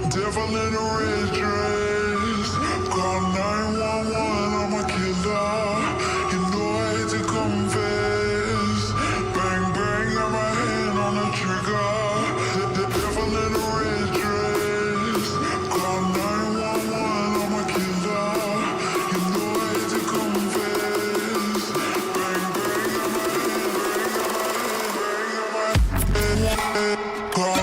Devil in a red dress. Call 911, I'm a killer. You know I hate to confess. Bang, bang, got my hand on the trigger. The devil in a red dress. Call 911, I'm a killer. You know I hate to confess. Bang, bang, got my hand, bang, got my hand. Call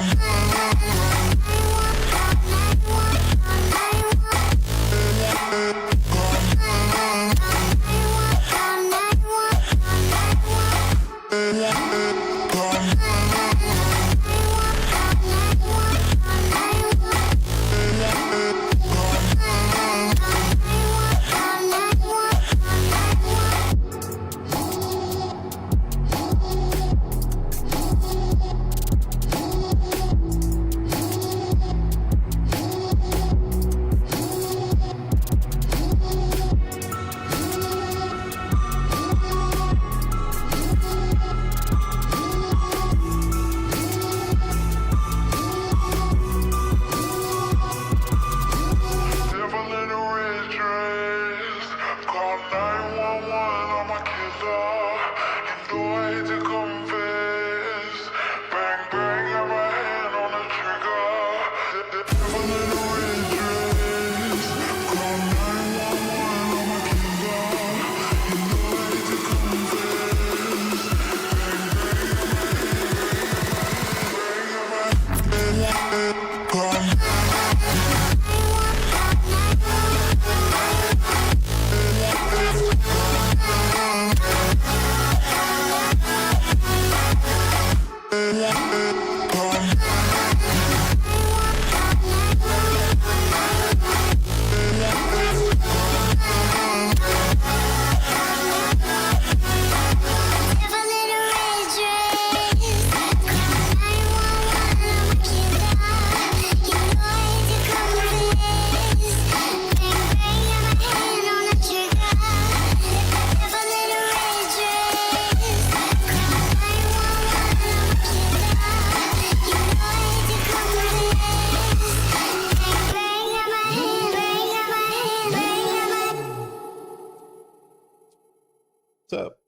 What's up?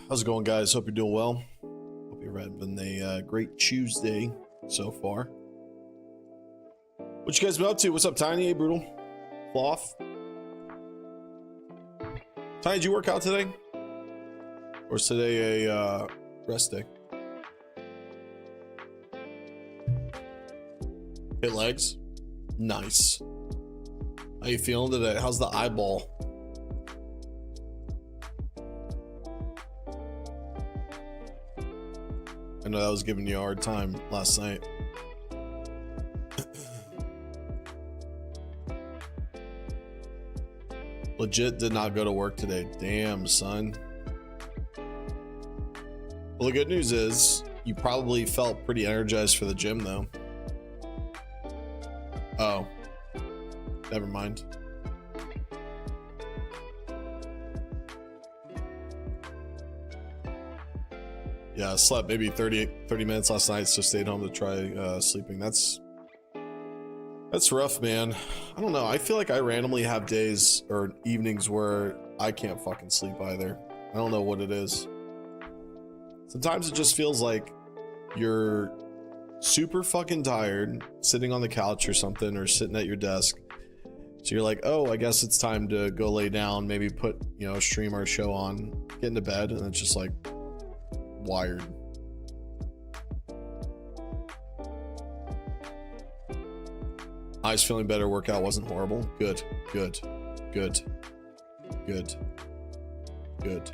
How's it going, guys? Hope you're doing well. Hope you're having a great Tuesday so far. What you guys been up to? What's up, Tiny? Hey, Brutal. Floth. Tiny, did you work out today? Or is today a rest day? Hit legs? Nice. How you feeling today? How's the eyeball? I know that was giving you a hard time last night. Legit did not go to work today. Damn, son. Well, the good news is you probably felt pretty energized for the gym, though. Oh. Never mind. Yeah, I slept maybe 30 minutes last night, so stayed home to try sleeping. That's rough, man. I don't know. I feel like I randomly have days or evenings where I can't fucking sleep either. I don't know what it is. Sometimes it just feels like you're super fucking tired, sitting on the couch or something, or sitting at your desk. So you're like, oh, I guess it's time to go lay down, maybe put, you know, a stream or a show on, get into bed, and it's just like wired. Eyes feeling better, workout wasn't horrible. Good, good, good, good, good.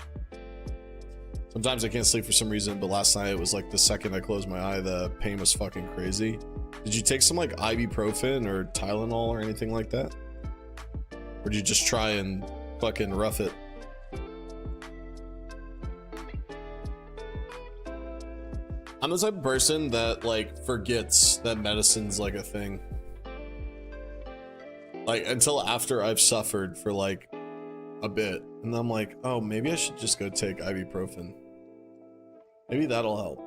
Sometimes I can't sleep for some reason, but last night it was like the second I closed my eye, the pain was fucking crazy. Did you take some like ibuprofen or Tylenol or anything like that? Or did you just try and fucking rough it? I'm the type of person that like forgets that medicine's like a thing. Like until after I've suffered for like a bit, and I'm like, oh, maybe I should just go take ibuprofen. Maybe that'll help.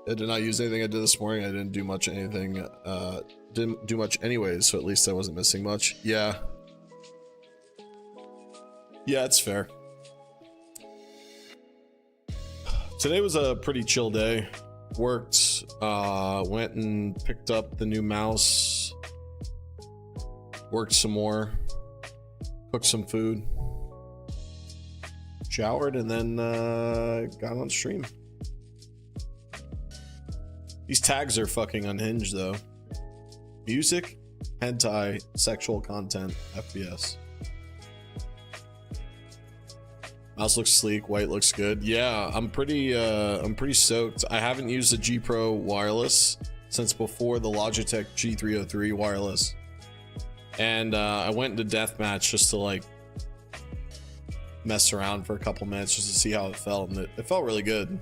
I did not use anything I did this morning. I didn't do much anything. Didn't do much anyways, so at least I wasn't missing much. Yeah. Yeah, it's fair. Today was a pretty chill day. Worked, went and picked up the new mouse. Worked some more. Cooked some food. Showered and then got on stream. These tags are fucking unhinged though. Music, hentai, sexual content, FPS. Mouse looks sleek, white looks good. Yeah, I'm pretty stoked. I haven't used the G Pro wireless since before the Logitech G303 wireless. And I went into deathmatch just to like mess around for a couple minutes just to see how it felt, and it felt really good.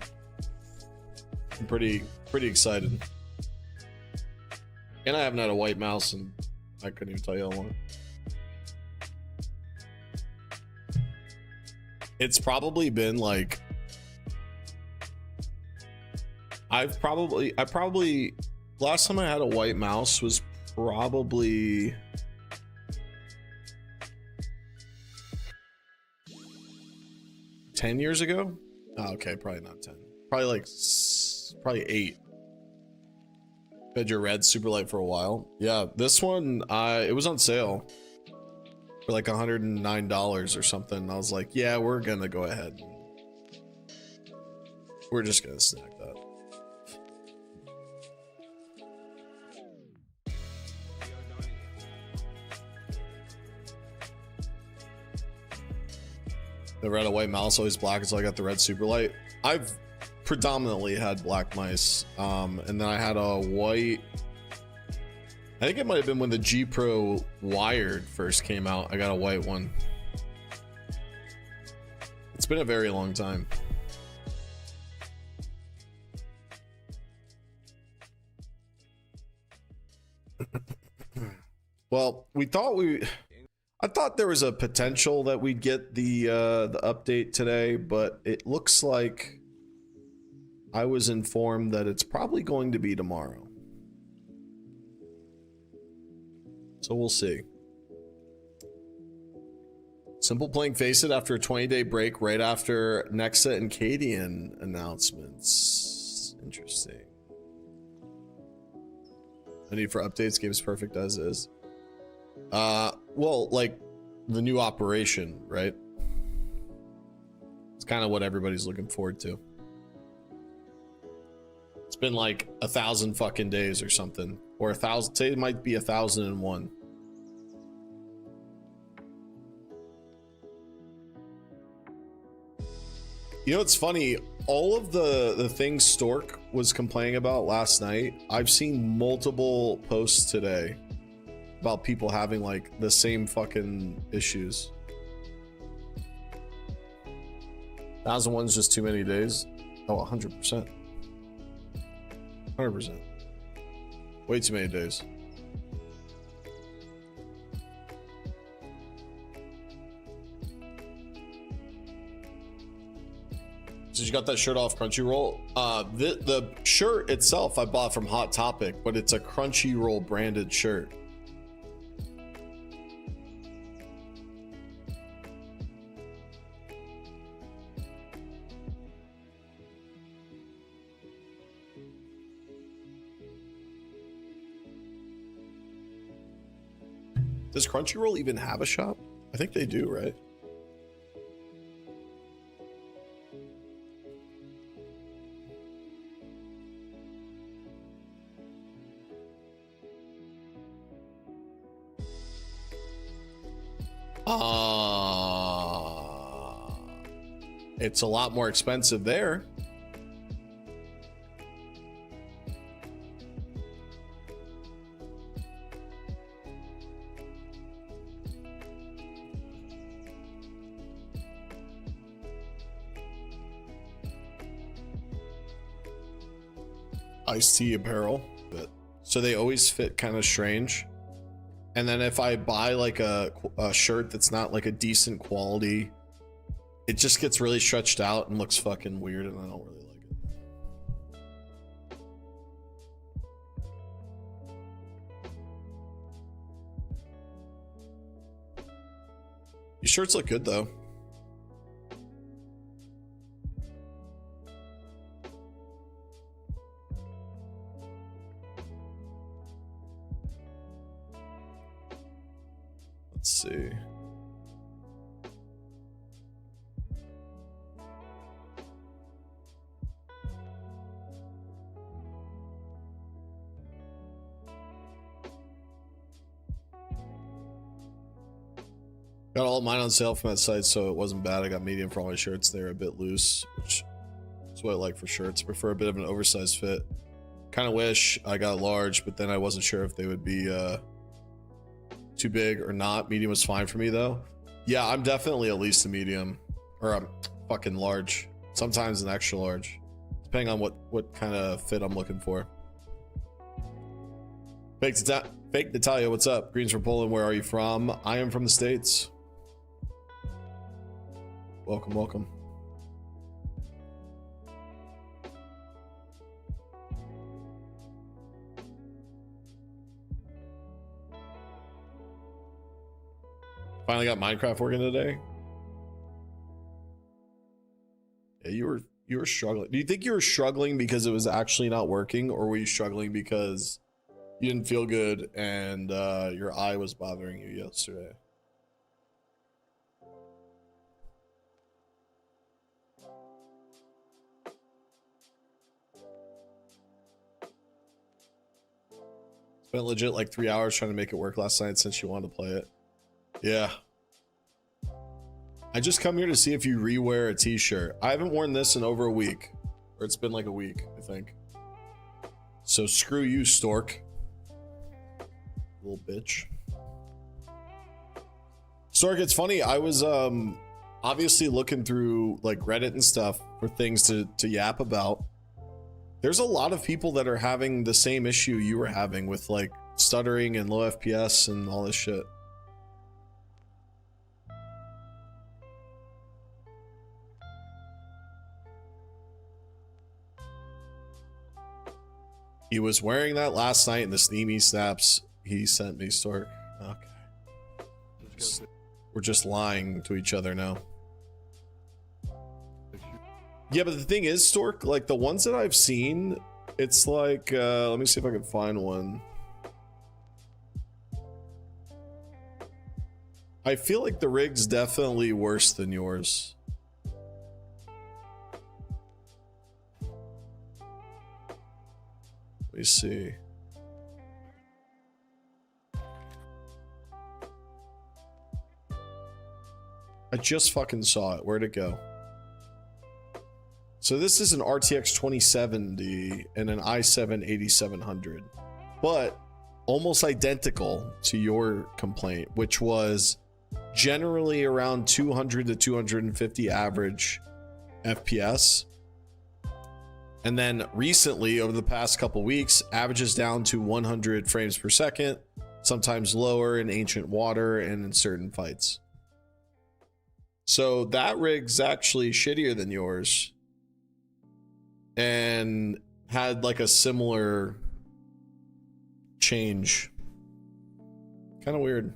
I'm pretty excited. And I haven't had a white mouse and I couldn't even tell you how long. It's probably been like I probably last time I had a white mouse was probably 10 years ago. Oh, okay, probably not 10. Probably like probably 8. Had your red super light for a while. Yeah, this one it was on sale for like $109 or something. I was like, yeah, we're gonna go ahead. We're just gonna snack that. The red and white mouse, always black, so I got the red super light. I've predominantly had black mice, and then I had a white. I think it might have been when the G Pro wired first came out. I got a white one. It's been a very long time. Well, I thought there was a potential that we'd get the update today, but it looks like I was informed that it's probably going to be tomorrow. So we'll see. Simple playing Face It after a 20-day break right after Nexa and Cadian announcements. Interesting. No need for updates. Game is perfect as is. Well, like the new operation, right? It's kind of what everybody's looking forward to. It's been like 1,000 fucking days or something, or 1,000. Say it might be 1,001. You know, it's funny. All of the things Stork was complaining about last night, I've seen multiple posts today about people having like the same fucking issues. 1,001's just too many days. Oh, 100%. 100%. Way too many days. So you got that shirt off Crunchyroll? The shirt itself I bought from Hot Topic, but it's a Crunchyroll branded shirt. Does Crunchyroll even have a shop? I think they do, right? It's a lot more expensive there. Iced tea apparel, but so they always fit kind of strange. And then if I buy like a shirt that's not like a decent quality, it just gets really stretched out and looks fucking weird, and I don't really like it. These shirts look good though. Let's see. Got all mine on sale from that site, so it wasn't bad. I got medium for all my shirts. They're a bit loose, which is what I like for shirts. I prefer a bit of an oversized fit. Kind of wish I got large, but then I wasn't sure if they would be too big or not. Medium was fine for me though. Yeah, I'm definitely at least a medium, or I'm fucking large. Sometimes an extra large, depending on what kind of fit I'm looking for. Fake Natalia, what's up? Greens from Poland, where are you from? I am from the States. Welcome, welcome. Finally got Minecraft working today. Yeah, you were struggling. Do you think you were struggling because it was actually not working, or were you struggling because you didn't feel good and your eye was bothering you yesterday? Spent legit like 3 hours trying to make it work last night since you wanted to play it. Yeah. I just come here to see if you rewear a t-shirt. I haven't worn this in over a week. Or it's been like a week, I think. So screw you, Stork. Little bitch. Stork, it's funny. I was obviously looking through like Reddit and stuff for things to yap about. There's a lot of people that are having the same issue you were having with like stuttering and low FPS and all this shit. He was wearing that last night in the Steamy snaps he sent me, Stork. Okay. We're just lying to each other now. Yeah, but the thing is, Stork, like the ones that I've seen, it's like, let me see if I can find one. I feel like the rig's definitely worse than yours. Let me see. I just fucking saw it. Where'd it go? So this is an RTX 2070 and an i7 8700, but almost identical to your complaint, which was generally around 200 to 250 average FPS. And then recently, over the past couple weeks, averages down to 100 frames per second, sometimes lower in Ancient Water and in certain fights. So that rig's actually shittier than yours and had like a similar change. Kind of weird.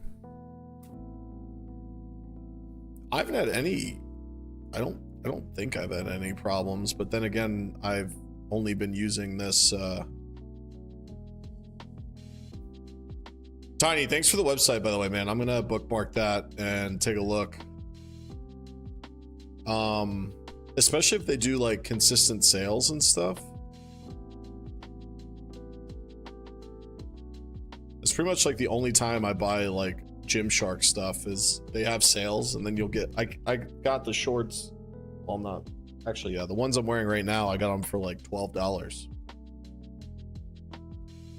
I haven't had any, I don't think I've had any problems, but then again, I've only been using this. Tiny, thanks for the website, by the way, man. I'm gonna bookmark that and take a look. Especially if they do like consistent sales and stuff. It's pretty much like the only time I buy like Gymshark stuff is they have sales, and then you'll get, I got the shorts. Well, not actually, yeah, the ones I'm wearing right now, I got them for like $12.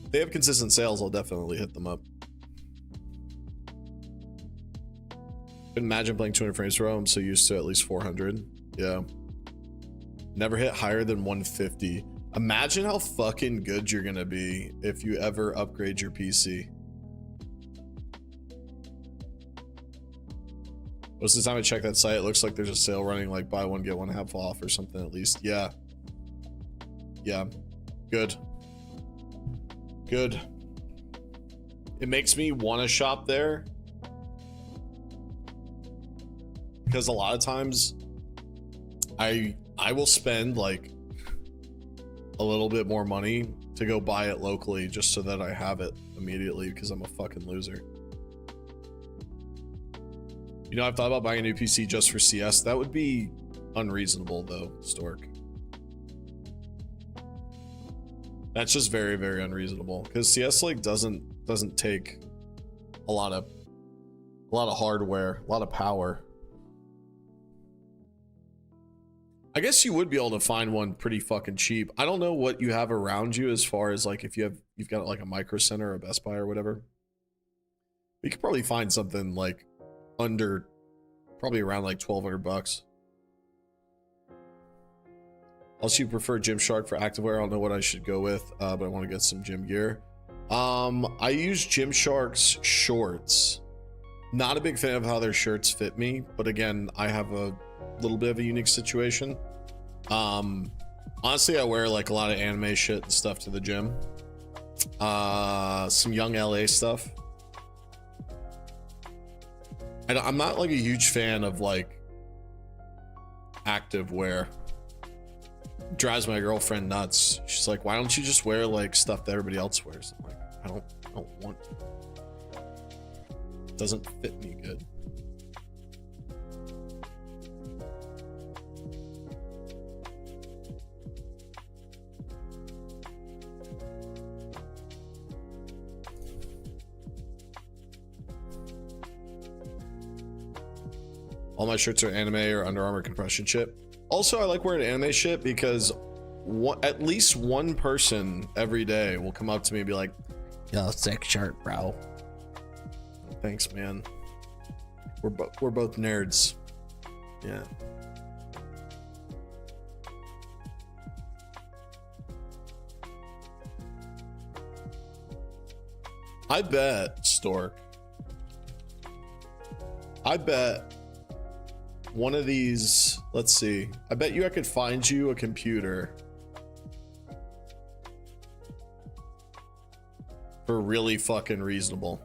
If they have consistent sales, I'll definitely hit them up. Imagine playing 200 frames per row. I'm so used to at least 400. Yeah. Never hit higher than 150. Imagine how fucking good you're gonna be if you ever upgrade your PC. Most of the time I check that site, it looks like there's a sale running, like buy one, get one half off or something at least. Yeah. Yeah. Good. Good. It makes me want to shop there. because a lot of times I will spend like a little bit more money to go buy it locally just so that I have it immediately because I'm a fucking loser. You know, I've thought about buying a new PC just for CS. That would be unreasonable though, Stork. That's just very, very unreasonable because CS like doesn't take a lot of hardware, a lot of power. I guess you would be able to find one pretty fucking cheap. I don't know what you have around you as far as like if you've got like a Micro Center or a Best Buy or whatever. You could probably find something like under, probably around like $1,200. Also, you prefer Gymshark for activewear? I don't know what I should go with, but I want to get some gym gear. I use Gymshark's shorts. Not a big fan of how their shirts fit me, but again, I have a little bit of a unique situation. Honestly, I wear like a lot of anime shit and stuff to the gym. Some young LA stuff. I'm not like a huge fan of like active wear. Drives my girlfriend nuts. She's like, why don't you just wear like stuff that everybody else wears? I'm like, I don't want to. It doesn't fit me good. All my shirts are anime or Under Armour compression shit. Also, I like wearing anime shit because at least one person every day will come up to me and be like, yo, sick shirt, bro. Thanks, man. We're both nerds. Yeah. I bet, Stork. I bet one of these, let's see. I bet you I could find you a computer for really fucking reasonable.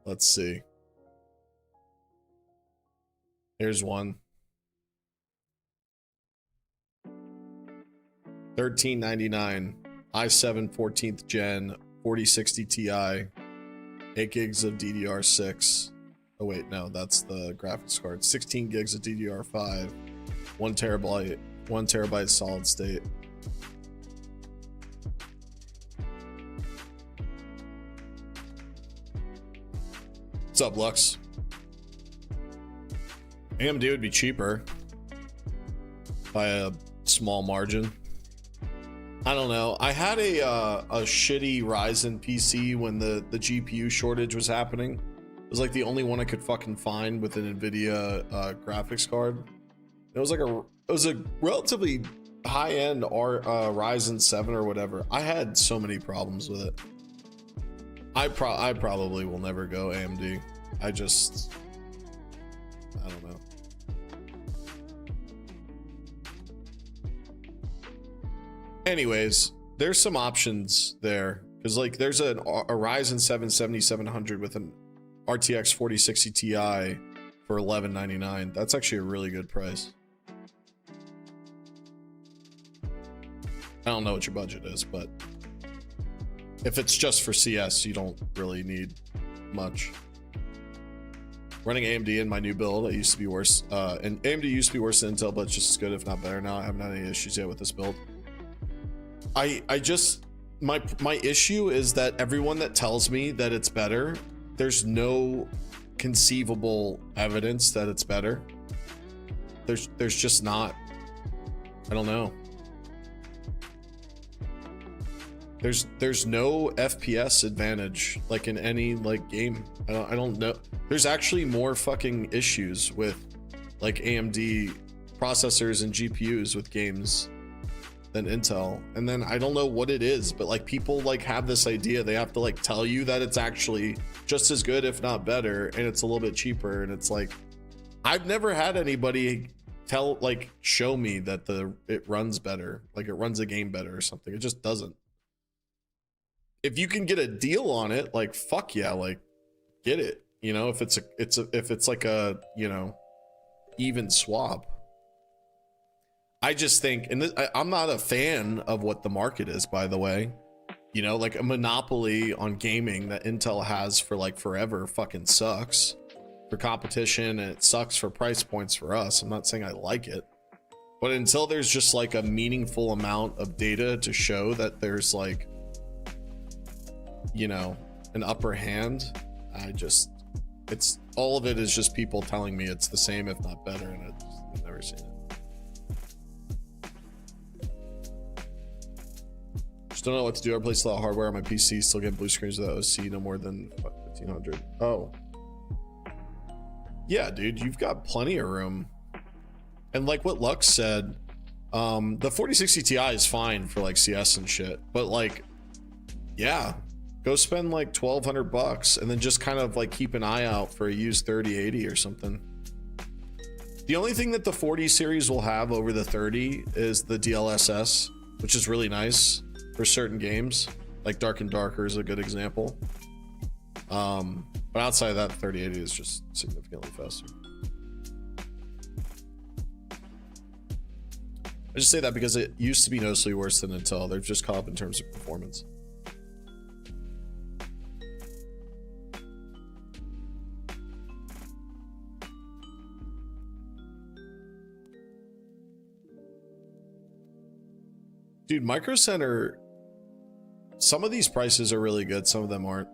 Let's see. Here's one. $13.99. i7 14th gen 4060 Ti. 8 gigs of DDR6. Oh wait, no, that's the graphics card. 16 gigs of DDR5. 1 terabyte solid state. What's up, Lux? AMD would be cheaper by a small margin. I don't know. I had a shitty Ryzen PC when the GPU shortage was happening. It was like the only one I could fucking find with an NVIDIA graphics card. It was a relatively high-end Ryzen 7 or whatever. I had so many problems with it. I probably will never go AMD. I don't know. Anyways, there's some options there because like there's a Ryzen 7 7700 with an RTX 4060 Ti for $11.99. That's actually a really good price. I don't know what your budget is, but if it's just for CS, you don't really need much. Running AMD in my new build, it used to be worse. And AMD used to be worse than Intel, but it's just as good, if not better now. I haven't had any issues yet with this build. I just, my issue is that everyone that tells me that it's better, there's no conceivable evidence that it's better. There's just not. I don't know. There's no FPS advantage like in any like game. I don't know. There's actually more fucking issues with like AMD processors and GPUs with games than Intel. And then I don't know what it is, but like people like have this idea they have to like tell you that it's actually just as good if not better, and it's a little bit cheaper, and it's like I've never had anybody show me that it runs better, like it runs a game better or something. It just doesn't. if you can get a deal on it, like fuck yeah, like get it. You know, if it's like a, you know, even swap. I just think, and I'm not a fan of what the market is, by the way. You know, like a monopoly on gaming that Intel has for like forever fucking sucks for competition, and it sucks for price points for us. I'm not saying I like it, but until there's just like a meaningful amount of data to show that there's like, you know, an upper hand, it's all of it is just people telling me it's the same, if not better, and I've never seen it. Just don't know what to do. I replaced a lot of hardware on my PC, still get blue screens without OC, no more than 1500. Oh. Yeah, dude, you've got plenty of room. And like what Lux said, the 4060 Ti is fine for like CS and shit, but like, yeah, go spend like 1200 bucks and then just kind of like keep an eye out for a used 3080 or something. The only thing that the 40 series will have over the 30 is the DLSS, which is really nice for certain games, like Dark and Darker is a good example. But outside of that, 3080 is just significantly faster. I just say that because it used to be noticeably worse than Intel. They've just caught up in terms of performance. Dude, Micro Center, some of these prices are really good, some of them aren't.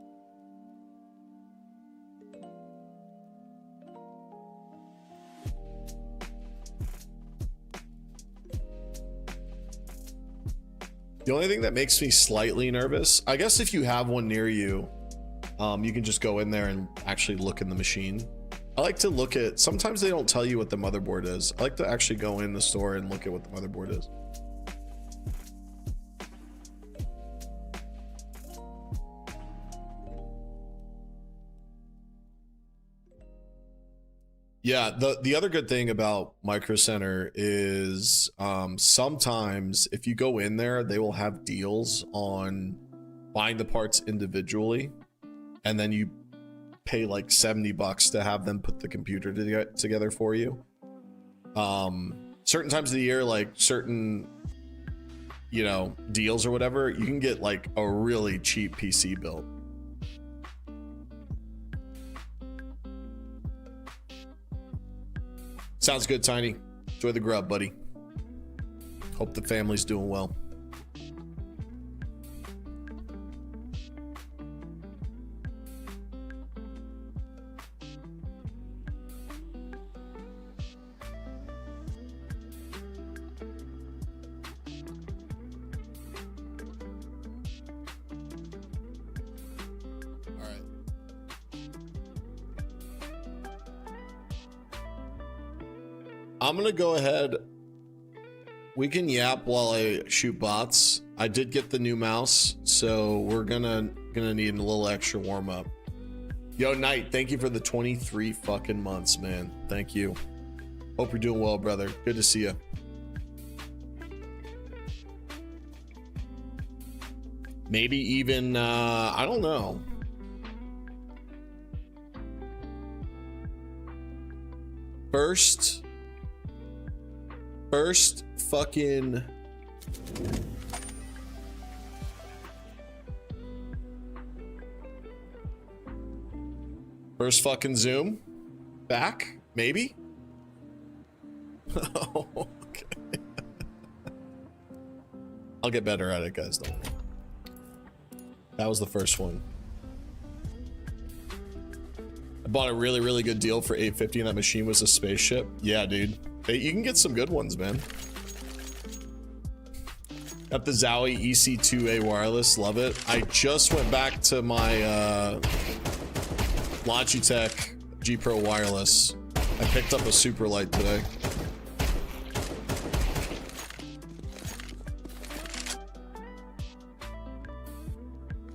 The only thing that makes me slightly nervous, I guess if you have one near you, you can just go in there and actually look in the machine. I like to look at, sometimes they don't tell you what the motherboard is. I like to actually go in the store and look at what the motherboard is. Yeah, the other good thing about Micro Center is sometimes if you go in there, they will have deals on buying the parts individually, and then you pay like 70 bucks to have them put the computer together for you. Certain times of the year, like certain, you know, deals or whatever, you can get like a really cheap PC built. Sounds good, Tiny. Enjoy the grub, buddy. Hope the family's doing well. I'm gonna go ahead. We can yap while I shoot bots. I did get the new mouse, so we're gonna need a little extra warm up. Yo, Knight, thank you for the 23 fucking months, man. Thank you. Hope you're doing well, brother. Good to see you. Maybe even I don't know. First fucking Zoom back, maybe. Oh, okay. I'll get better at it, guys. Don't worry. That was the first one. I bought a really good deal for $850, and that machine was a spaceship. Yeah, dude. Hey, you can get some good ones, man. Got the Zowie EC2A wireless, love it. I just went back to my Logitech G Pro wireless. I picked up a Superlight today.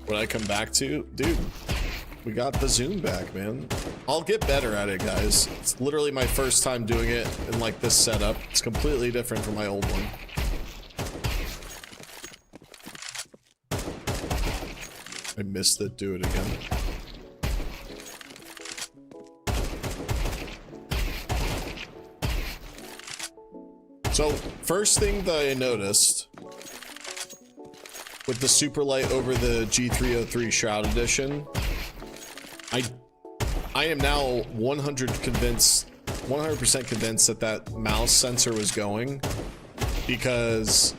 What I come back to, dude. We got the Zoom back, man. I'll get better at it, guys. It's literally my first time doing it in like this setup. It's completely different from my old one. I missed it. Do it again. So, first thing that I noticed with the super light over the G303 Shroud Edition, I am now 100% convinced that that mouse sensor was going, because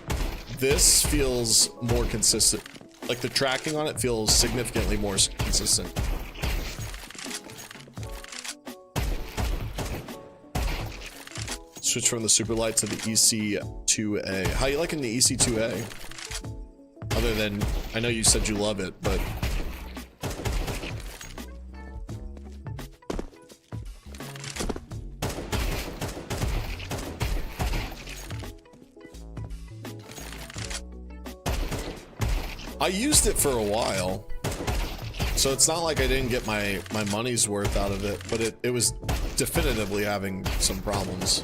this feels more consistent. Like the tracking on it feels significantly more consistent. Switch from the super light to the EC2A. How you liking the EC2A? Other than, I know you said you love it, but I used it for a while, so it's not like I didn't get my money's worth out of it, but it was definitively having some problems.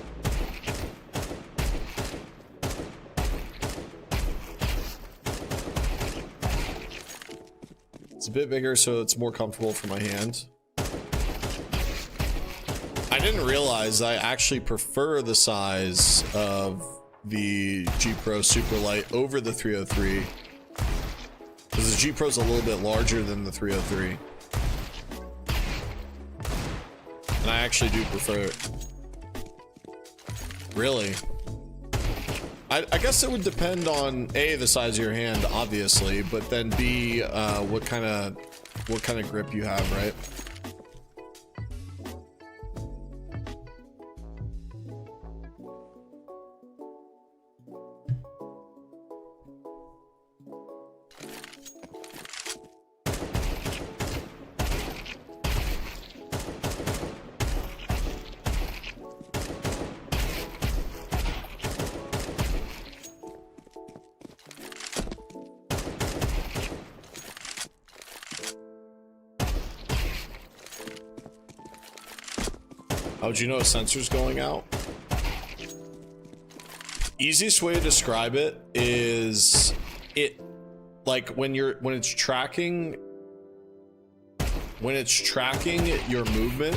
It's a bit bigger, so it's more comfortable for my hand. I didn't realize I actually prefer the size of the G Pro Superlight over the 303, because the G Pro's a little bit larger than the 303. And I actually do prefer it. Really? I guess it would depend on A, the size of your hand, obviously, but then B, what kind of grip you have, right? How would you know a sensor's going out? Easiest way to describe it is like when it's tracking your movement,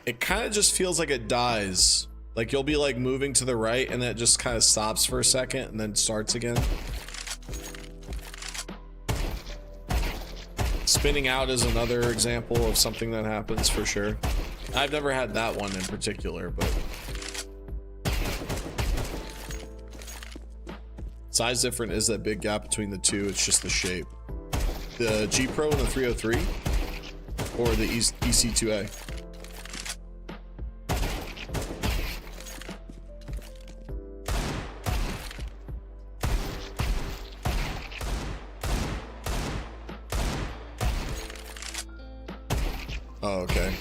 it kind of just feels like it dies. Like you'll be like moving to the right and then it just kind of stops for a second and then starts again. Spinning out is another example of something that happens for sure. I've never had that one in particular, but size different is that big gap between the two. It's just the shape. The G Pro and the 303 or the EC2A. Oh, okay.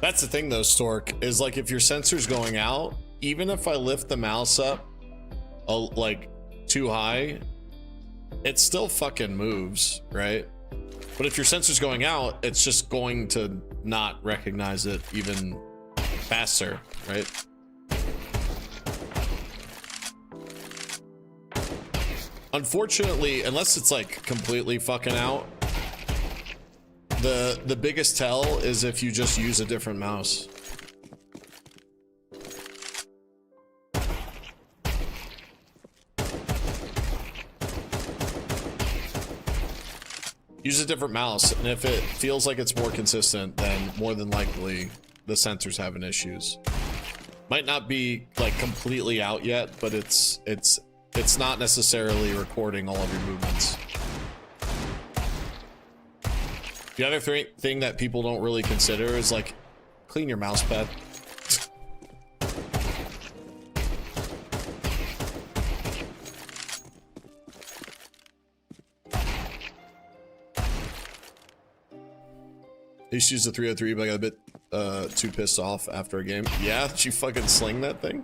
That's the thing though, Stork, is like if your sensor's going out, even if I lift the mouse up like too high, it still fucking moves, right? But if your sensor's going out, it's just going to not recognize it even faster, right? Unfortunately, unless it's like completely fucking out, the biggest tell is if you just use a different mouse. Use a different mouse, and if it feels like it's more consistent, then more than likely the sensors having issues. Might not be like completely out yet, but it's not necessarily recording all of your movements. The other thing that people don't really consider is like, clean your mouse pad. I used to use the 303, but I got a bit too pissed off after a game. Yeah, did you fucking sling that thing?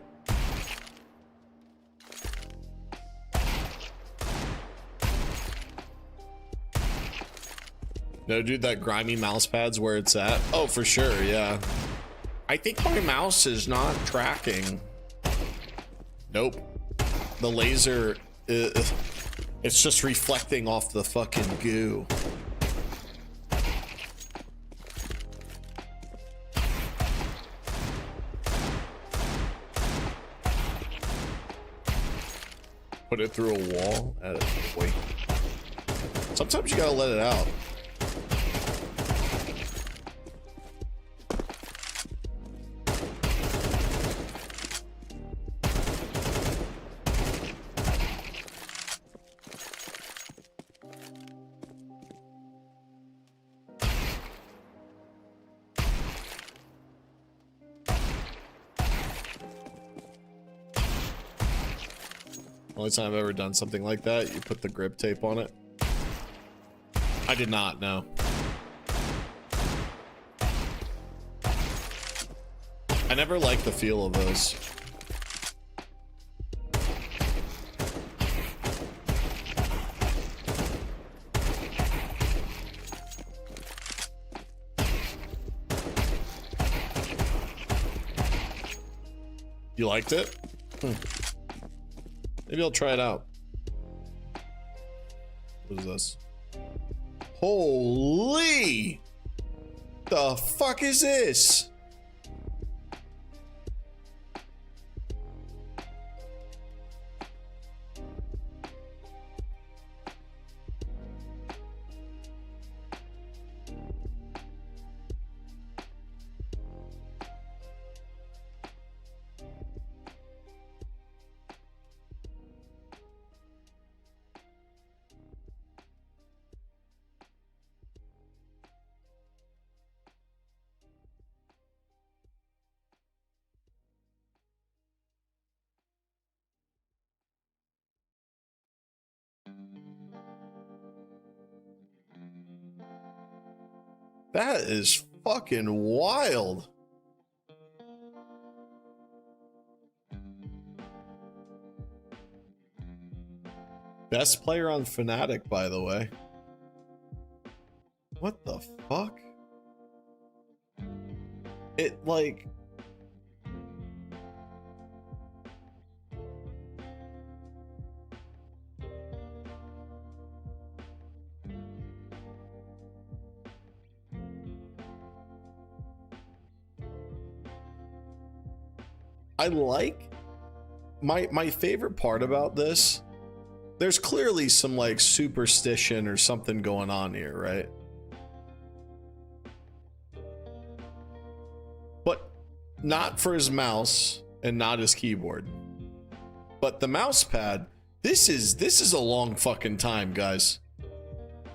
No, dude, that grimy mouse pad's where it's at. Oh, for sure, yeah. I think my mouse is not tracking. Nope. The laser, it's just reflecting off the fucking goo. Put it through a wall. Wait. Sometimes you gotta let it out. Only time I've ever done something like that, you put the grip tape on it. I did not, no. I never liked the feel of those. You liked it? Maybe I'll try it out. What is this? Holy! The fuck is this? That is fucking wild. Best player on Fnatic, by the way. What the fuck? It like... I like my favorite part about this. There's clearly some like superstition or something going on here, right? But not for his mouse and not his keyboard. But the mouse pad, this is a long fucking time, guys.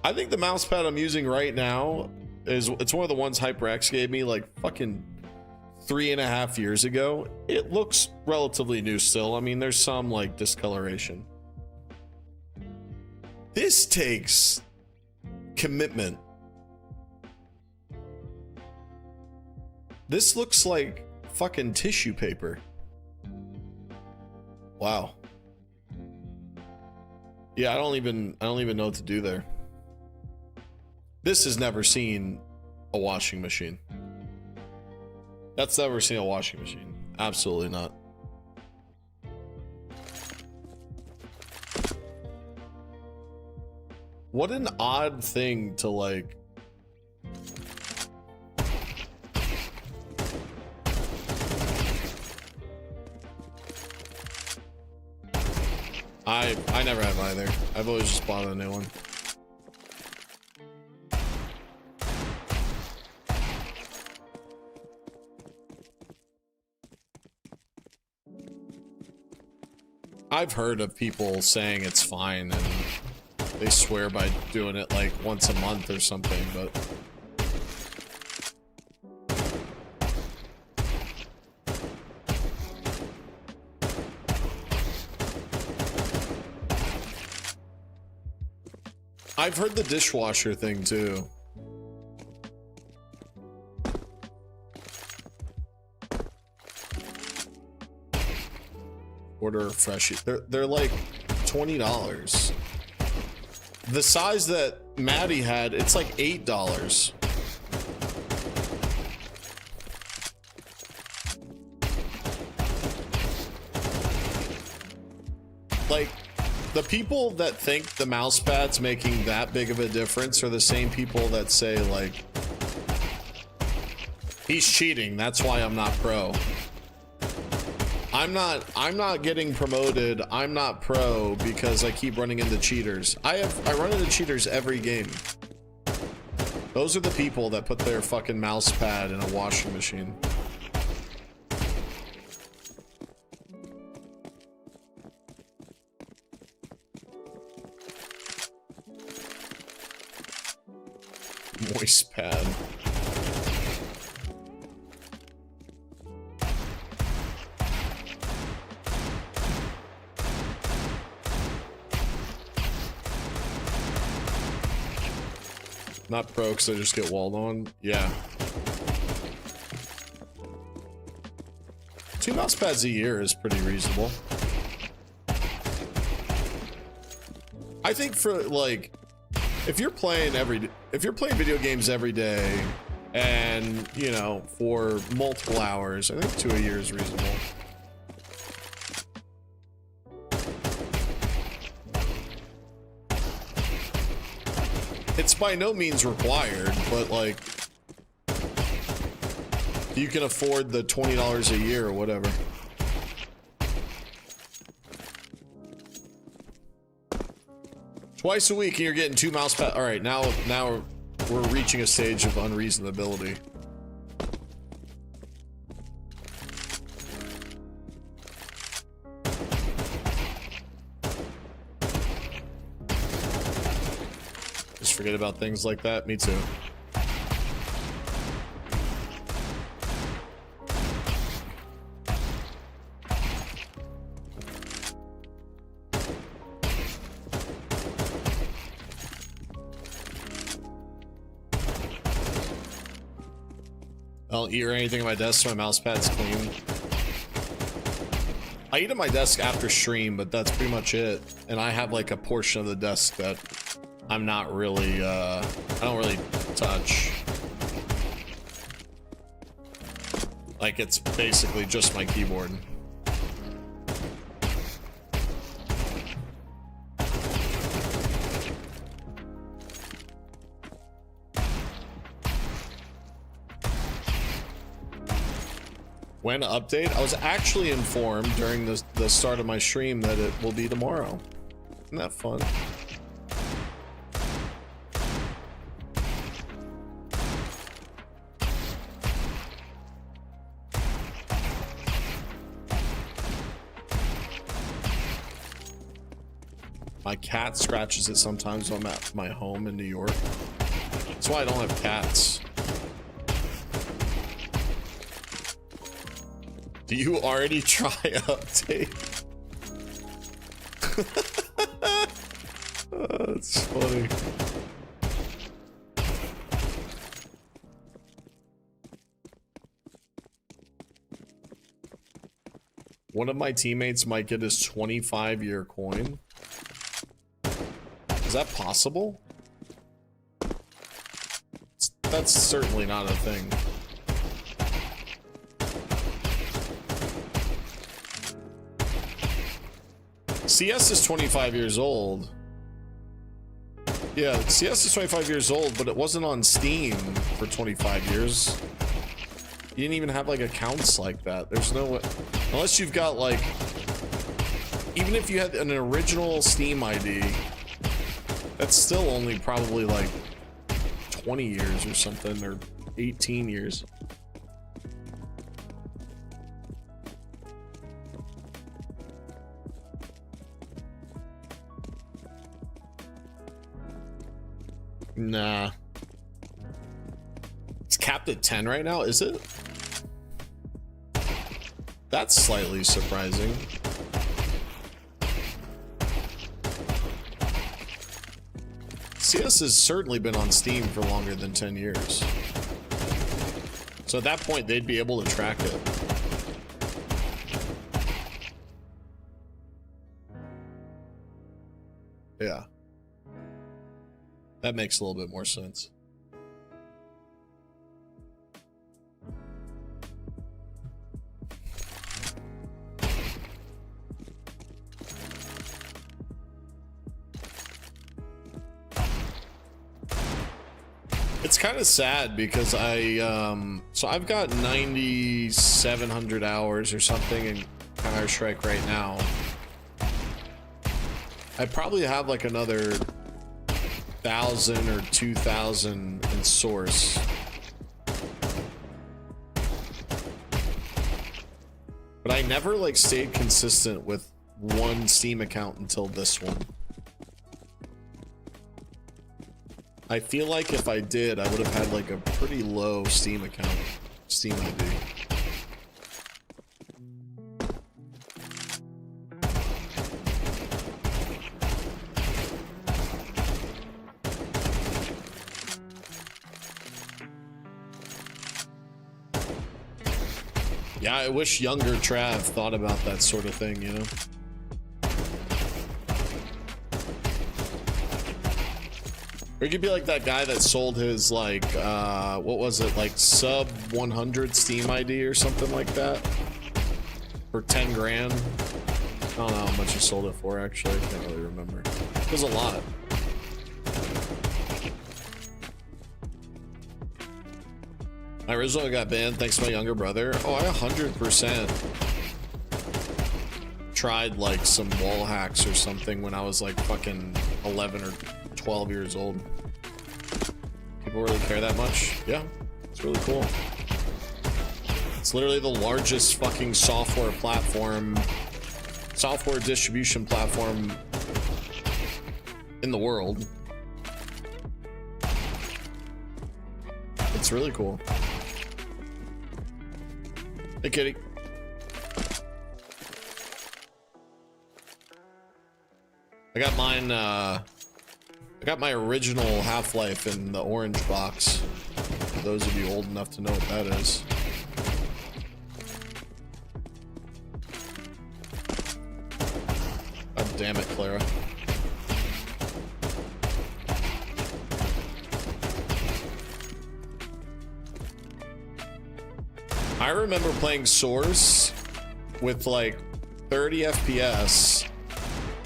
I think the mouse pad I'm using right now it's one of the ones HyperX gave me like fucking 3.5 years ago. It looks relatively new still. I mean, there's some like discoloration. This takes commitment. This looks like fucking tissue paper. Wow. Yeah, I don't even know what to do there. This has never seen a washing machine. That's never seen a washing machine. Absolutely not. What an odd thing to like. I never have either. I've always just bought a new one. I've heard of people saying it's fine and they swear by doing it like once a month or something, but I've heard the dishwasher thing too. Order a freshie. They're like $20. the size that Maddie had, it's like $8. Like, the people that think the mouse pad's making that big of a difference are the same people that say, like, he's cheating, that's why I'm not pro. I'm not getting promoted, I'm not pro because I keep running into cheaters. I run into cheaters every game. Those are the people that put their fucking mouse pad in a washing machine. Moist pad. Not pro because I just get walled on. Yeah. 2 mouse pads a year is pretty reasonable. I think for like, if you're playing video games every day and, you know, for multiple hours, I think 2 a year is reasonable. It's by no means required, but like, you can afford the $20 a year or whatever. Twice a week and you're getting 2 mouse pads. All right, now we're reaching a stage of unreasonability. Just forget about things like that. Me too. I don't eat or anything on my desk, so my mouse pad's clean. I eat at my desk after stream, but that's pretty much it. And I have like a portion of the desk that I'm not really, I don't really touch. Like, it's basically just my keyboard. When to update? I was actually informed during the start of my stream that it will be tomorrow. Isn't that fun? My cat scratches it sometimes when I'm at my home in New York. That's why I don't have cats. Do you already try update? Oh, that's funny. One of my teammates might get his 25-year coin. Is that possible? That's certainly not a thing. CS is 25 years old. Yeah, CS is 25 years old, but it wasn't on Steam for 25 years. You didn't even have like accounts like that. There's no way, unless you've got like, even if you had an original Steam ID, that's still only probably like 20 years or something, or 18 years. Nah. It's capped at 10 right now, is it? That's slightly surprising. CS has certainly been on Steam for longer than 10 years. So at that point, they'd be able to track it. Yeah. That makes a little bit more sense. It's kind of sad because so I've got 9,700 hours or something in Counter-Strike right now. I probably have like another 1,000 or 2,000 in Source. But I never like stayed consistent with one Steam account until this one. I feel like if I did, I would have had like a pretty low Steam account, Steam ID. Yeah, I wish younger Trav thought about that sort of thing, you know? Or you could be like that guy that sold his, like, what was it, like sub 100 Steam ID or something like that for 10 grand. I don't know how much he sold it for, actually. I can't really remember. It was a lot. I originally got banned thanks to my younger brother. Oh, I 100% tried like some wall hacks or something when I was like fucking 11 or 12 years old. People really care that much? Yeah, it's really cool. It's literally the largest fucking software distribution platform in the world. It's really cool. Hey, kitty. I got mine, I got my original Half-Life in the orange box. For those of you old enough to know what that is. God damn it, Clara. I remember playing Source with like 30 FPS,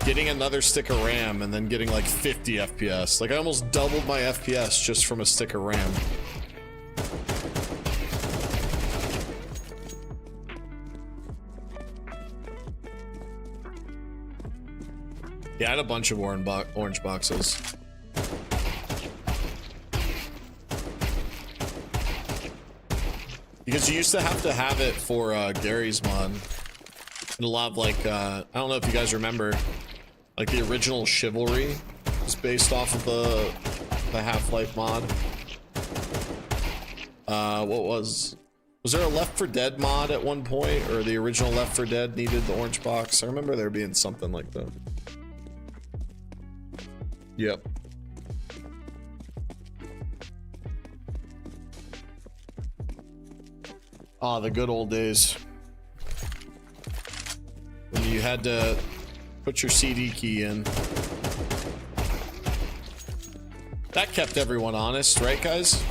getting another stick of RAM, and then getting like 50 FPS. Like I almost doubled my FPS just from a stick of RAM. Yeah, I had a bunch of orange boxes. Because you used to have it for Gary's mod. And a lot of like, I don't know if you guys remember, like the original Chivalry was based off of the Half-Life mod. What was there a Left 4 Dead mod at one point, or the original Left 4 Dead needed the orange box? I remember there being something like that. Yep. Ah, the good old days. When you had to put your CD key in. That kept everyone honest, right, guys?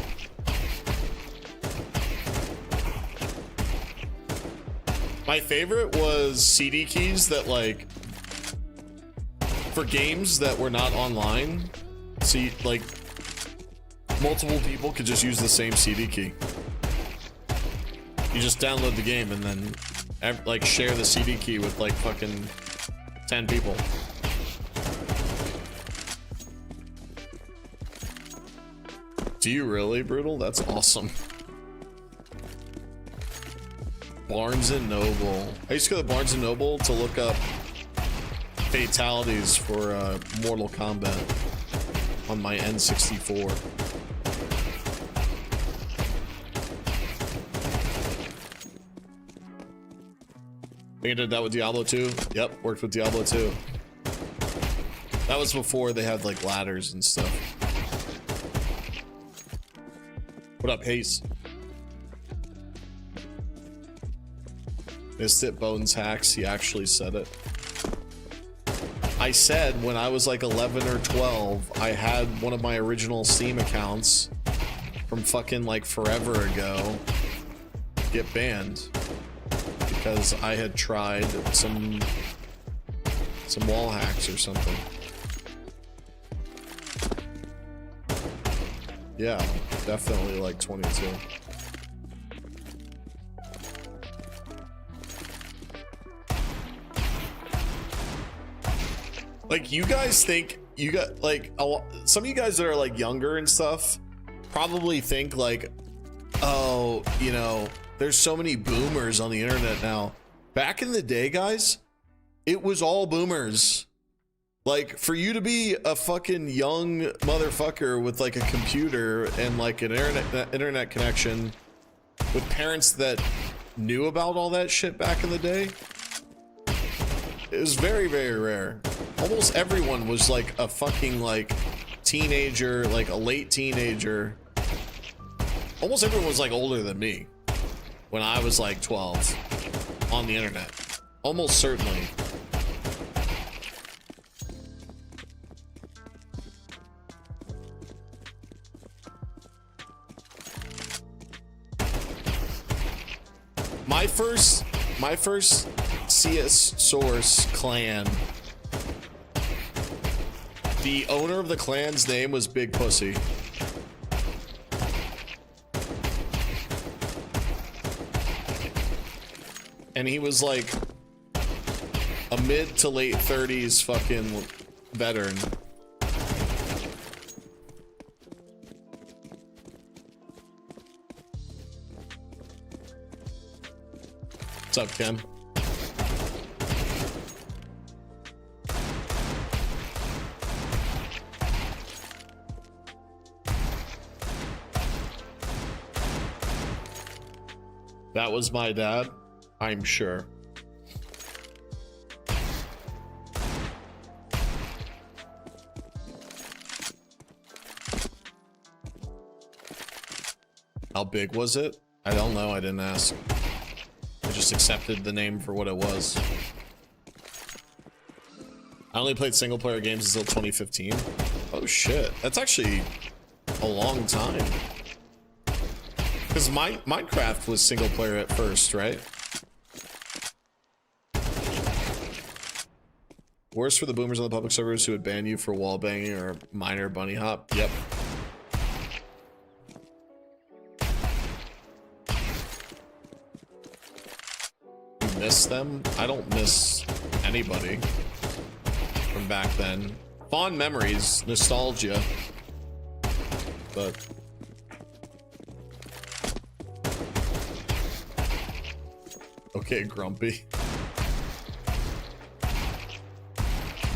My favorite was CD keys that, like, for games that were not online, see, like, multiple people could just use the same CD key. You just download the game and then like share the CD key with like fucking 10 people. Do you really, Brutal? That's awesome. Barnes and Noble. I used to go to Barnes and Noble to look up fatalities for Mortal Kombat on my N64. I think I did that with Diablo 2. Yep, worked with Diablo 2. That was before they had like ladders and stuff. What up, Haze? Missed it, Bones Hacks. He actually said it. I said when I was like 11 or 12, I had one of my original Steam accounts from fucking like forever ago get banned because I had tried some wall hacks or something. Yeah, definitely like 22. Like, you guys think you got like some of you guys that are like younger and stuff probably think like, oh, you know, there's so many boomers on the internet now. Back in the day, guys, it was all boomers. Like, for you to be a fucking young motherfucker with like a computer and like an internet connection with parents that knew about all that shit back in the day, it was very, very rare. Almost everyone was like a fucking like teenager, like a late teenager. Almost everyone was like older than me when I was like 12 on the internet. Almost certainly. My first CS Source clan, the owner of the clan's name was Big Pussy. And he was like a mid to late 30s fucking veteran. What's up, Kim? That was my dad, I'm sure. How big was it? I don't know, I didn't ask. I just accepted the name for what it was. I only played single player games until 2015. Oh shit, that's actually a long time. Because Minecraft was single player at first, right? Worse for the boomers on the public servers who would ban you for wall banging or minor bunny hop. Yep. You miss them? I don't miss anybody from back then. Fond memories, nostalgia, but okay, Grumpy.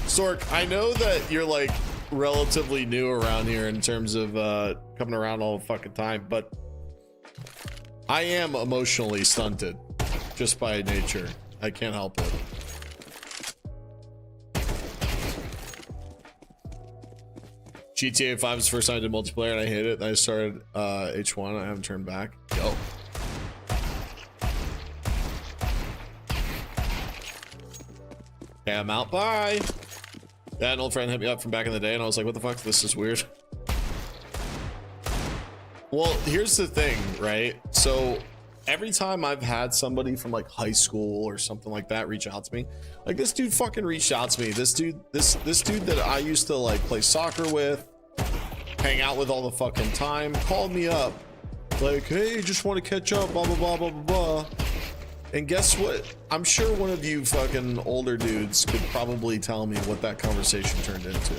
Stork, I know that you're like relatively new around here in terms of coming around all the fucking time, but I am emotionally stunted just by nature. I can't help it. GTA 5 is the first time I did multiplayer and I hate it. I started H1. I haven't turned back. Yo. Okay, I'm out. Bye. Yeah, an old friend hit me up from back in the day and I was like, what the fuck? This is weird. Well, here's the thing, right? So every time I've had somebody from like high school or something like that reach out to me, like this dude fucking reached out to me. This dude that I used to like play soccer with, hang out with all the fucking time, called me up like, hey, just want to catch up, blah, blah, blah, blah, blah, blah. And guess what? I'm sure one of you fucking older dudes could probably tell me what that conversation turned into.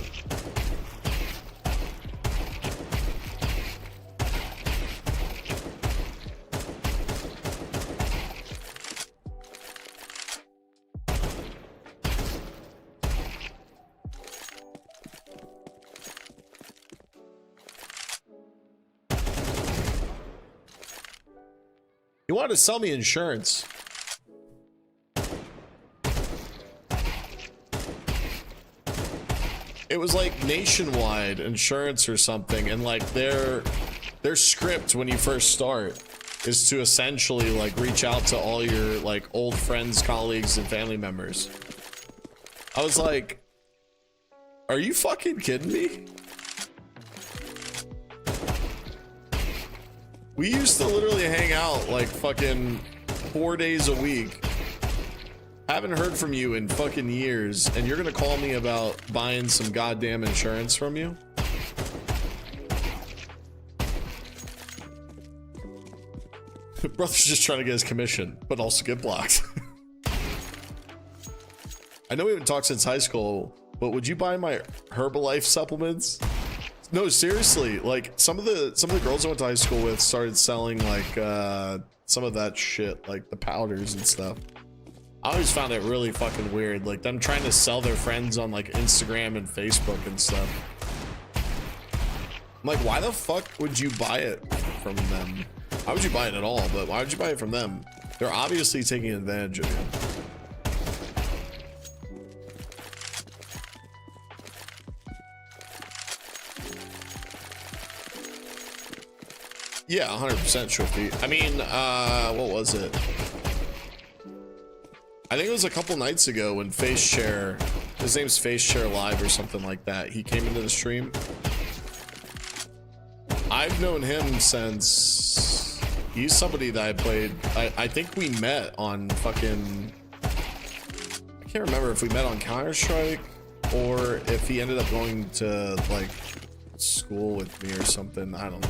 You wanted to sell me insurance. It was like Nationwide insurance or something, and like their script when you first start is to essentially like reach out to all your like old friends, colleagues, and family members. I was like, Are you fucking kidding me? We used to literally hang out like fucking 4 days a week. Haven't heard from you in fucking years, and you're gonna call me about buying some goddamn insurance from you? Brother's just trying to get his commission, but also get blocked. I know we haven't talked since high school, but would you buy my Herbalife supplements? No, seriously, like some of the girls I went to high school with started selling like some of that shit, like the powders and stuff. I always found it really fucking weird, like them trying to sell their friends on like Instagram and Facebook and stuff. I'm like, why the fuck would you buy it from them? Why would you buy it at all? But why would you buy it from them? They're obviously taking advantage of you. Yeah, 100% Swifty. I mean, what was it? I think it was a couple nights ago when Face Chair, his name's Face Chair Live or something like that, he came into the stream. I've known him since, he's somebody that I played, I think we met on fucking, I can't remember if we met on Counter-Strike or if he ended up going to like school with me or something, I don't know.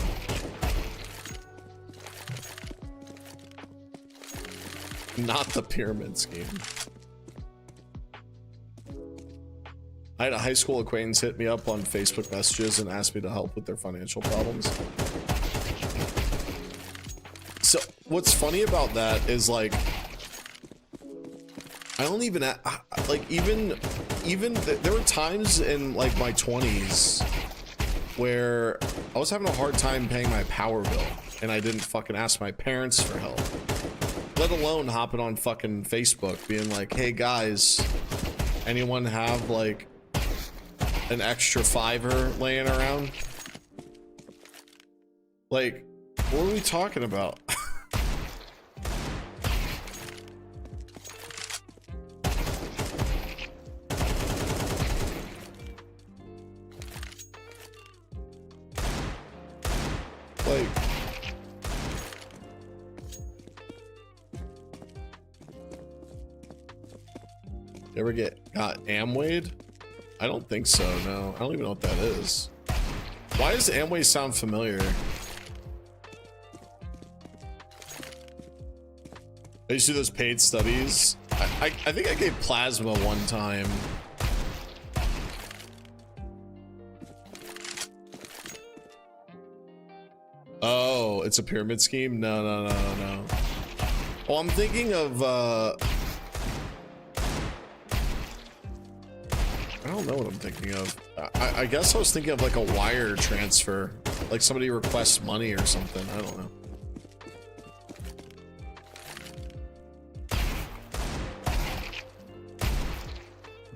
Not the pyramid scheme. I had a high school acquaintance hit me up on Facebook messages and asked me to help with their financial problems. So what's funny about that is like, I don't even like even there were times in like my 20s where I was having a hard time paying my power bill and I didn't fucking ask my parents for help. Let alone hopping on fucking Facebook being like, hey guys, anyone have like an extra $5 laying around? Like, what are we talking about? Like, you ever got Amwayed? I don't think so, no. I don't even know what that is. Why does Amway sound familiar? I used to do those paid studies. I think I gave plasma one time. Oh, it's a pyramid scheme? No. Oh, I'm thinking of I don't know what I'm thinking of. I guess I was thinking of like a wire transfer, like somebody requests money or something. I don't know.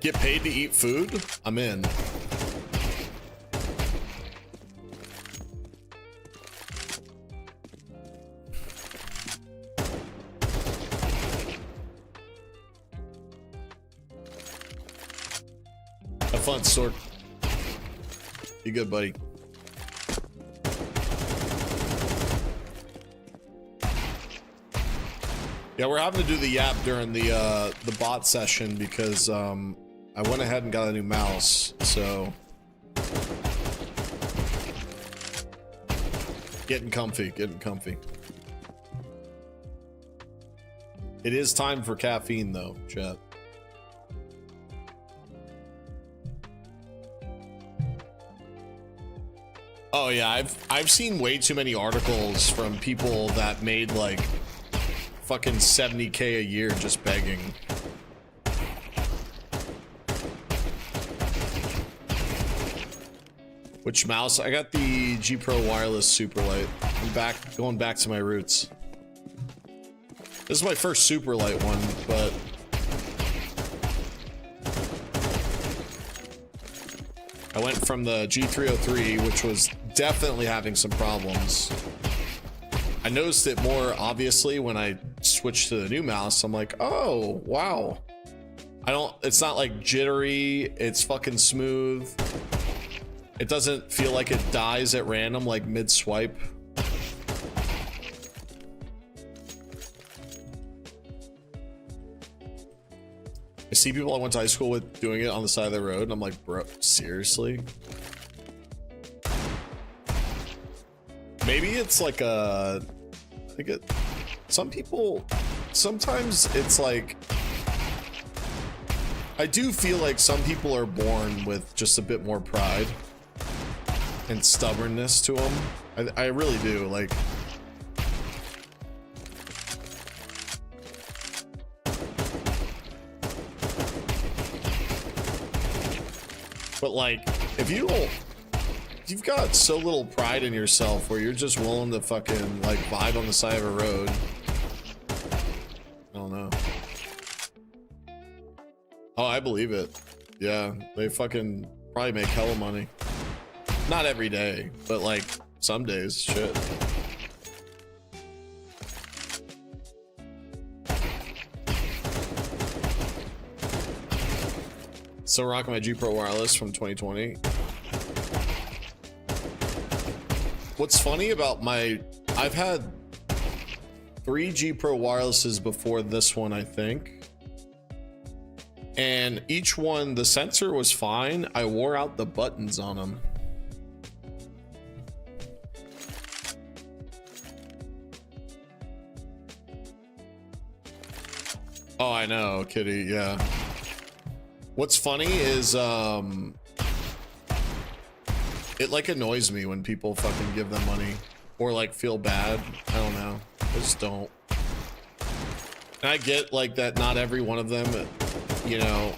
Get paid to eat food? I'm in. Have fun, Stork. Be good, buddy. Yeah, we're having to do the yap during the bot session because I went ahead and got a new mouse, so getting comfy. It is time for caffeine though, chat. Oh yeah, I've seen way too many articles from people that made like fucking 70K a year just begging. Which mouse? I got the G Pro Wireless Superlight. I'm going back to my roots. This is my first Superlight one, but I went from the G303, which was definitely having some problems. I noticed it more obviously when I switched to the new mouse. I'm like, oh, wow. it's not like jittery, it's fucking smooth. It doesn't feel like it dies at random, like mid swipe. I see people I went to high school with doing it on the side of the road, and I'm like, bro, seriously? Maybe it's like a, I think it, some people, sometimes it's like, I do feel like some people are born with just a bit more pride and stubbornness to them. I really do. Like, but like, if you've got so little pride in yourself where you're just willing to fucking like vibe on the side of a road. I don't know. Oh, I believe it. Yeah, they fucking probably make hella money. Not every day, but like some days, shit. Still rocking my G Pro wireless from 2020. What's funny about I've had 3 G Pro wirelesses before this one, I think. And each one, the sensor was fine. I wore out the buttons on them. Oh, I know, Kitty, yeah. What's funny is, it like annoys me when people fucking give them money or like feel bad. I don't know. I just don't. And I get like that not every one of them, you know,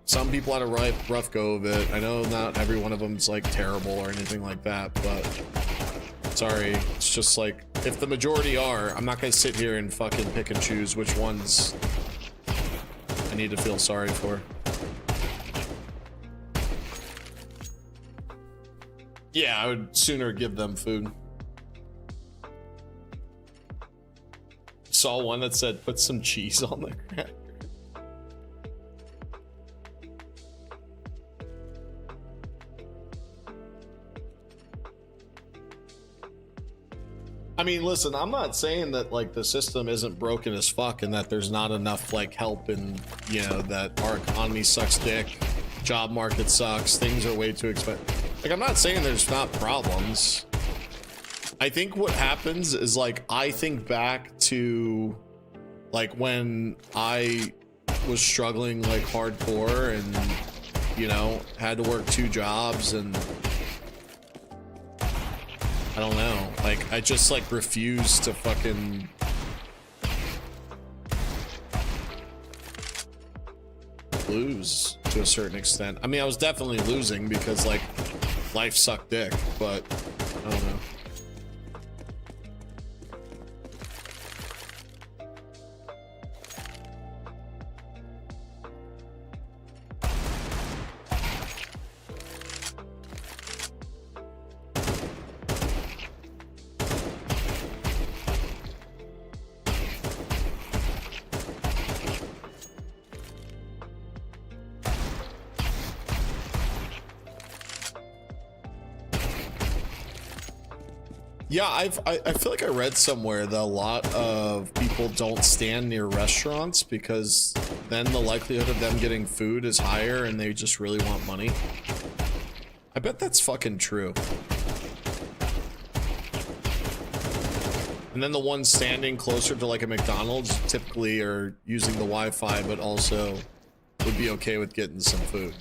some people had a rough go of it. I know not every one of them is like terrible or anything like that, but sorry. It's just like, if the majority are, I'm not gonna sit here and fucking pick and choose which ones I need to feel sorry for. Yeah, I would sooner give them food. Saw one that said, put some cheese on the cracker. I mean, listen, I'm not saying that like the system isn't broken as fuck and that there's not enough like help and, you know, that our economy sucks dick, job market sucks, things are way too expensive. Like, I'm not saying there's not problems. I think what happens is like, I think back to like when I was struggling like hardcore and, you know, had to work 2 jobs and I don't know, like I just like refused to fucking lose to a certain extent. I mean, I was definitely losing because like life sucked dick, but I don't know. Yeah, I feel like I read somewhere that a lot of people don't stand near restaurants because then the likelihood of them getting food is higher and they just really want money. I bet that's fucking true. And then the ones standing closer to like a McDonald's typically are using the Wi-Fi, but also would be okay with getting some food.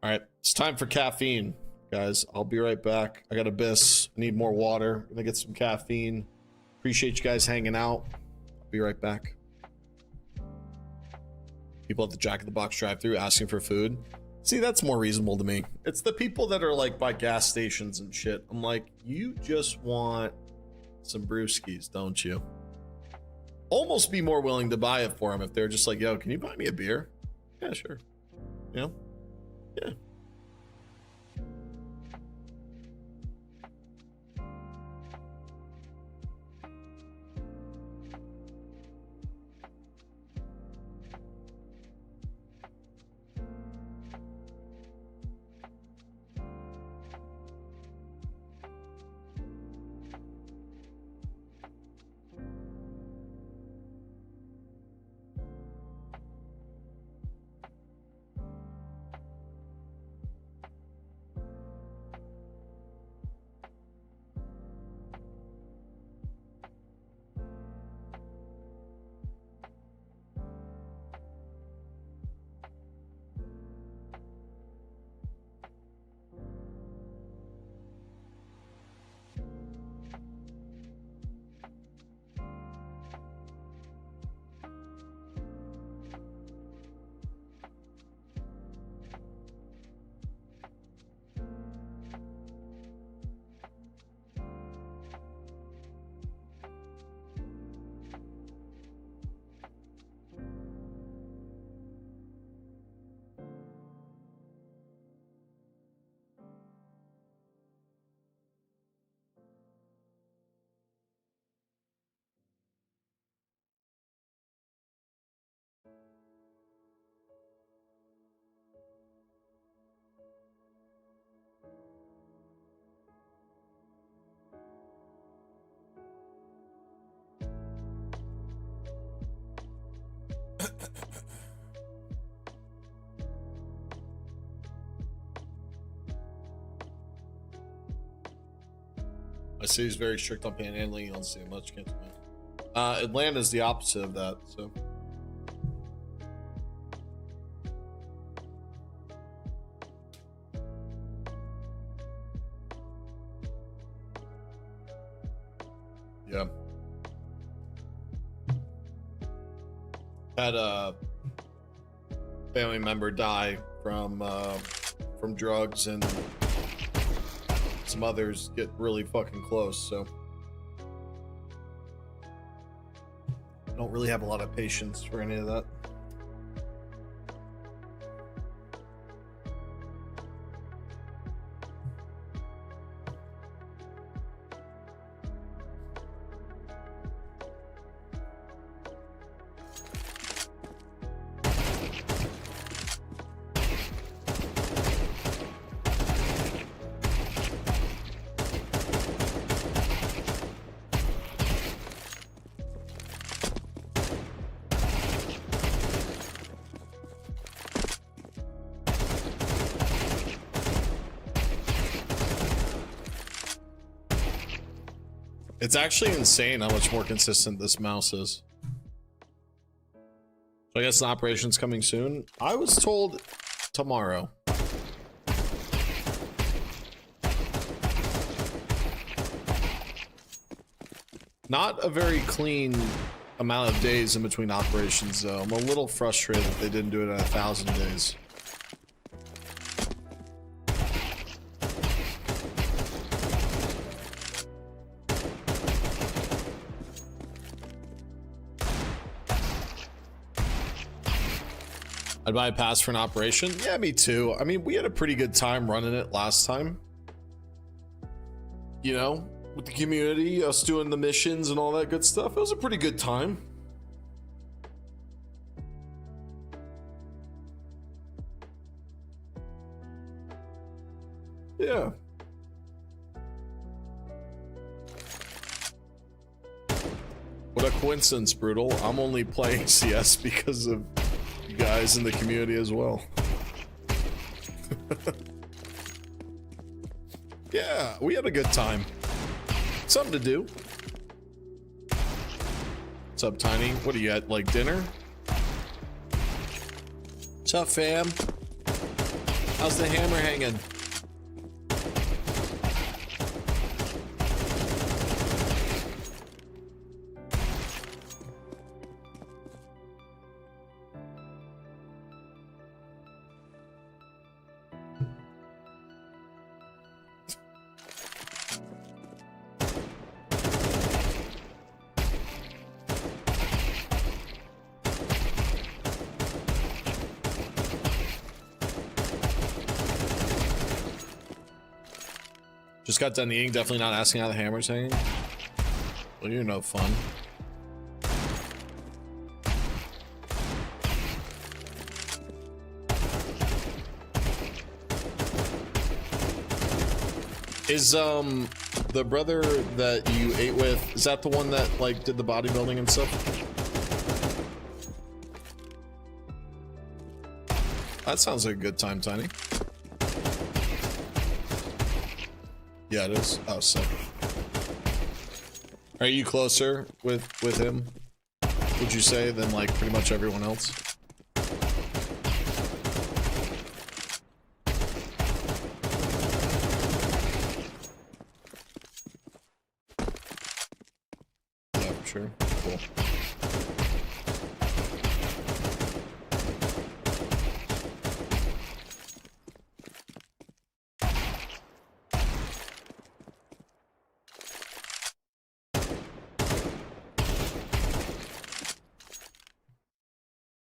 All right, it's time for caffeine, guys. I'll be right back. I got a bis. I need more water. I'm gonna get some caffeine. Appreciate you guys hanging out. I'll be right back. People at the Jack in the Box drive-thru asking for food. See, that's more reasonable to me. It's the people that are like by gas stations and shit. I'm like, you just want some brewskis, don't you? almost be more willing to buy it for him if they're just like, yo, can you buy me a beer? Yeah, sure. You know? Yeah. I see he's very strict on panhandling. You don't see much. Can't do much. Atlanta's the opposite of that. So. Yeah. Had a family member die from drugs, and some others get really fucking close, so I don't really have a lot of patience for any of that. It's actually insane how much more consistent this mouse is. So I guess an operation's coming soon. I was told tomorrow. Not a very clean amount of days in between operations, though. I'm a little frustrated that they didn't do it in 1,000 days. I'd buy a pass for an operation. Yeah, me too. I mean, we had a pretty good time running it last time. You know, with the community, us doing the missions and all that good stuff. It was a pretty good time. Yeah. What a coincidence, Brutal. I'm only playing CS because of you guys in the community as well. Yeah, we had a good time. Something to do. What's up, Tiny? What are you at, like dinner? What's up, fam? How's the hammer hanging? Just got done eating. Definitely not asking how the hammer's hanging. Well, you're no fun. Is the brother that you ate with, is that the one that like did the bodybuilding and stuff? That sounds like a good time, Tiny. Yeah, it is. Oh, sick. Are you closer with him, would you say, than like pretty much everyone else? Yeah, for sure. Cool.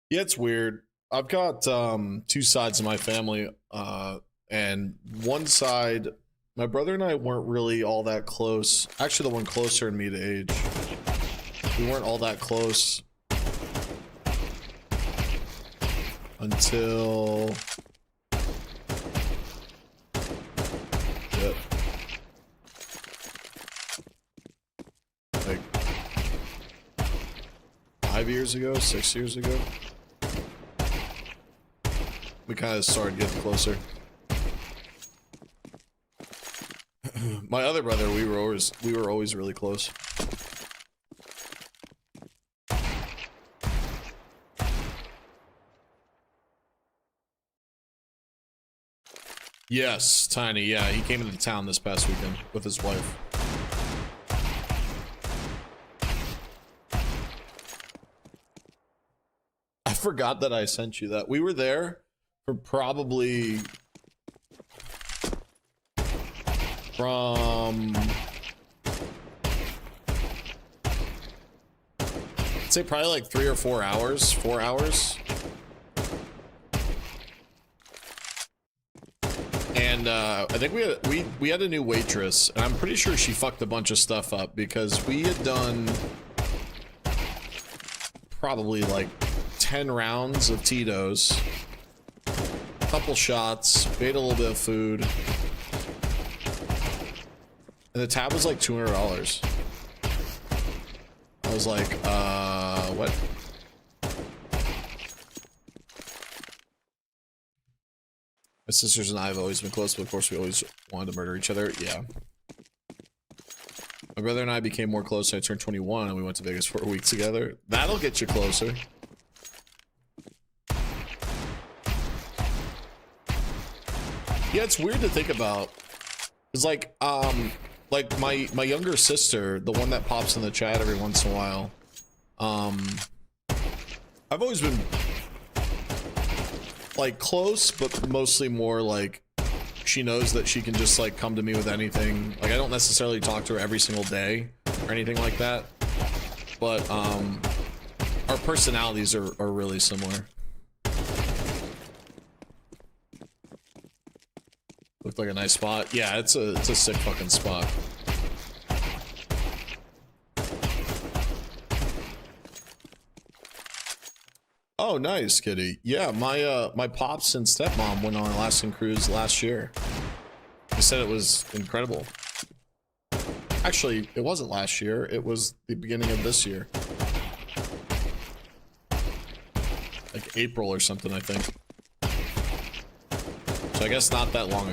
Yeah, it's weird. I've got two sides of my family, and one side, my brother and I weren't really all that close. Actually, the one closer than me to age. We weren't all that close until like 5 years ago, 6 years ago. We kind of started getting closer. My other brother, we were always really close. Yes, Tiny. Yeah, he came into town this past weekend with his wife. I forgot that I sent you that. We were there for probably from, I'd say probably like 3 or 4 hours. 4 hours. And I think we had a new waitress, and I'm pretty sure she fucked a bunch of stuff up because we had done probably like 10 rounds of Tito's, a couple shots, ate a little bit of food, and the tab was like $200. I was like, what? My sisters and I have always been close, but of course we always wanted to murder each other. Yeah. My brother and I became more close when I turned 21 and we went to Vegas for a week together. That'll get you closer. Yeah, it's weird to think about. It's like my younger sister, the one that pops in the chat every once in a while. I've always been like close, but mostly more like she knows that she can just like come to me with anything. Like I don't necessarily talk to her every single day or anything like that, but our personalities are really similar. Looked like a nice spot. Yeah, it's a sick fucking spot. Oh, nice, Kitty. Yeah, my pops and stepmom went on an Alaskan cruise last year. They said it was incredible. Actually, it wasn't last year. It was the beginning of this year. Like April or something, I think. So I guess not that long ago.